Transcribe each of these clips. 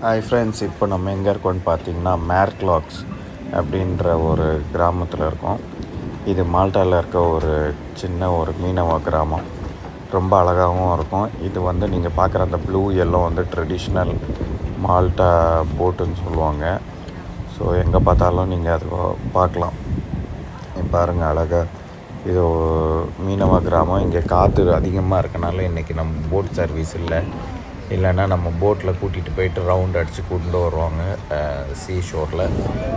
Hi friends, இப்போ நம்ம எங்கே இருக்கோம்னு பார்த்தீங்கன்னா மேர்க்லாக்ஸ் அப்படின்ற ஒரு கிராமத்தில் இருக்கோம். இது மால்ட்டாவில் இருக்க ஒரு சின்ன ஒரு மீனவ கிராமம். ரொம்ப அழகாகவும் இருக்கும். இது வந்து நீங்கள் பார்க்குற அந்த ப்ளூ எல்லோ வந்து ட்ரெடிஷ்னல் மால்ட்டா போட்டுன்னு சொல்லுவாங்க. ஸோ எங்கே பார்த்தாலும் நீங்கள் அது பார்க்கலாம். பாருங்கள் அழகாக. இது மீனவ கிராமம். இங்கே காற்று அதிகமாக இருக்கனால இன்றைக்கி நம்ம போட் சர்வீஸ் இல்லைன்னா நம்ம போட்டில் கூட்டிகிட்டு போயிட்டு ரவுண்ட் அடித்து கொண்டு வருவாங்க சீ ஷோரில்.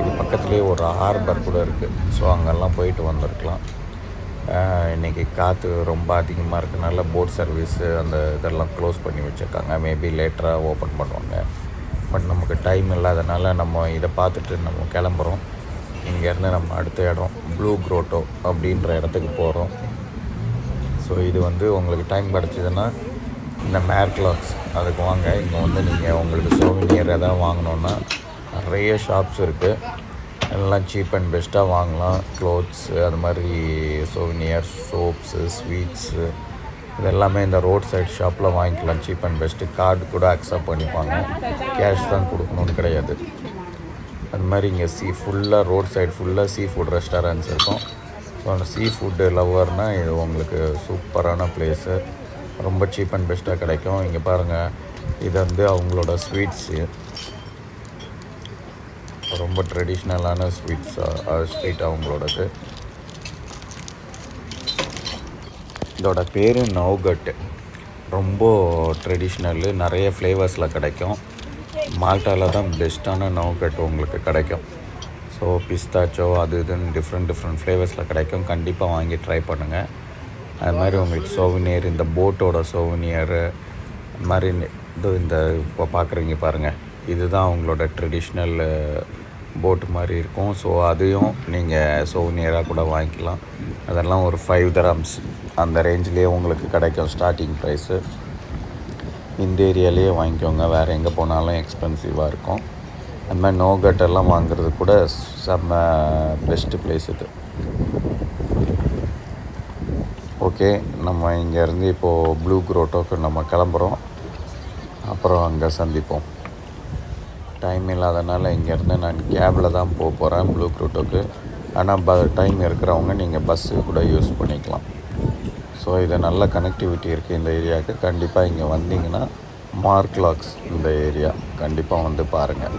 இது பக்கத்துலேயே ஒரு ஹார்பர் கூட இருக்குது. ஸோ அங்கெல்லாம் போயிட்டு வந்திருக்கலாம். இன்றைக்கி காற்று ரொம்ப அதிகமாக இருக்கனால போட் சர்வீஸு அந்த இதெல்லாம் க்ளோஸ் பண்ணி வச்சுருக்காங்க. மேபி லேட்டராக ஓப்பன் பண்ணுவாங்க. பட் நமக்கு டைம் இல்லாதனால நம்ம இதை பார்த்துட்டு நம்ம கிளம்புறோம். இங்கேருந்து நம்ம அடுத்த இடம் ப்ளூ க்ரோட்டோ அப்படின்ற இடத்துக்கு போகிறோம். ஸோ இது வந்து உங்களுக்கு டைம் கிடச்சிதுன்னா இந்த மேர்க்லாக்ஸ் அதுக்கு வாங்க. இங்கே வந்து நீங்கள் உங்களுக்கு சோவினியர் எதாவது வாங்கினோன்னா நிறைய ஷாப்ஸ் இருக்குது. எல்லாம் சீப் அண்ட் பெஸ்ட்டாக வாங்கலாம். க்ளோத்ஸு, அது மாதிரி சோவினியர், சோப்ஸு, ஸ்வீட்ஸு, இது எல்லாமே இந்த ரோட் சைட் ஷாப்பில் வாங்கிக்கலாம். Cheap and best. கார்டு கூட அக்செப்ட் பண்ணிப்பாங்க. கேஷ் தான் கொடுக்கணுன்னு கிடையாது. அது மாதிரி இங்கே ஃபுல்லாக ரோட் சைடு ஃபுல்லாக சீ ஃபுட் ரெஸ்டாரண்ட்ஸ் இருக்கும். ஸோ அந்த சீ ஃபுட்டு லவ்வர்னால் இது உங்களுக்கு சூப்பரான ப்ளேஸு. ரொம்ப சீப் அண்ட் பெஸ்ட்டாக கிடைக்கும். இங்கே பாருங்கள், இது வந்து அவங்களோட ஸ்வீட்ஸு. ரொம்ப ட்ரெடிஷ்னலான ஸ்வீட் அவங்களோடது. இதோட பேர் நௌகட். ரொம்ப ட்ரெடிஷ்னலு. நிறைய ஃப்ளேவர்ஸில் கிடைக்கும். மால்ட்டாவில் தான் பெஸ்ட்டான நௌகட் உங்களுக்கு கிடைக்கும். ஸோ பிஸ்தாச்சோ அது இதுன்னு டிஃப்ரெண்ட் ஃப்ளேவர்ஸில் கிடைக்கும். கண்டிப்பாக வாங்கி ட்ரை பண்ணுங்கள். அது மாதிரி உங்களுக்கு சோவினியர், இந்த போட்டோட சோவினியரு, அது மாதிரி இந்த இப்போ பார்க்குறீங்க பாருங்கள், இதுதான் அவங்களோட ட்ரெடிஷ்னல் போட்டு மாதிரி இருக்கும். ஸோ அதையும் நீங்கள் சோவினியராக கூட வாங்கிக்கலாம். அதெல்லாம் ஒரு 5 dirhams அந்த ரேஞ்சிலே உங்களுக்கு கிடைக்கும் ஸ்டார்டிங் ப்ரைஸு. இந்த ஏரியாலேயே வாங்கிக்கோங்க. வேறு எங்கே போனாலும் எக்ஸ்பென்சிவாக இருக்கும். அது மாதிரி நோகட்டெல்லாம் வாங்குறது கூட செம்ம பெஸ்ட்டு ப்ளேஸ் இது. ஓகே, நம்ம இங்கேருந்து இப்போது ப்ளூ க்ரோட்டோக்கு நம்ம கிளம்புறோம். அப்புறம் அங்கே சந்திப்போம். டைம் இல்லாதனால இங்கேருந்து நான் கேபில் தான் போக போகிறேன் ப்ளூ க்ரோட்டோக்கு. ஆனால் டைம் இருக்கிறவங்க நீங்கள் பஸ்ஸு கூட யூஸ் பண்ணிக்கலாம். ஸோ இது நல்ல கனெக்டிவிட்டி இருக்குது இந்த ஏரியாவுக்கு. கண்டிப்பாக இங்கே வந்தீங்கன்னா மார்க்லாக்ஸ் இந்த ஏரியா கண்டிப்பாக வந்து பாருங்கள்.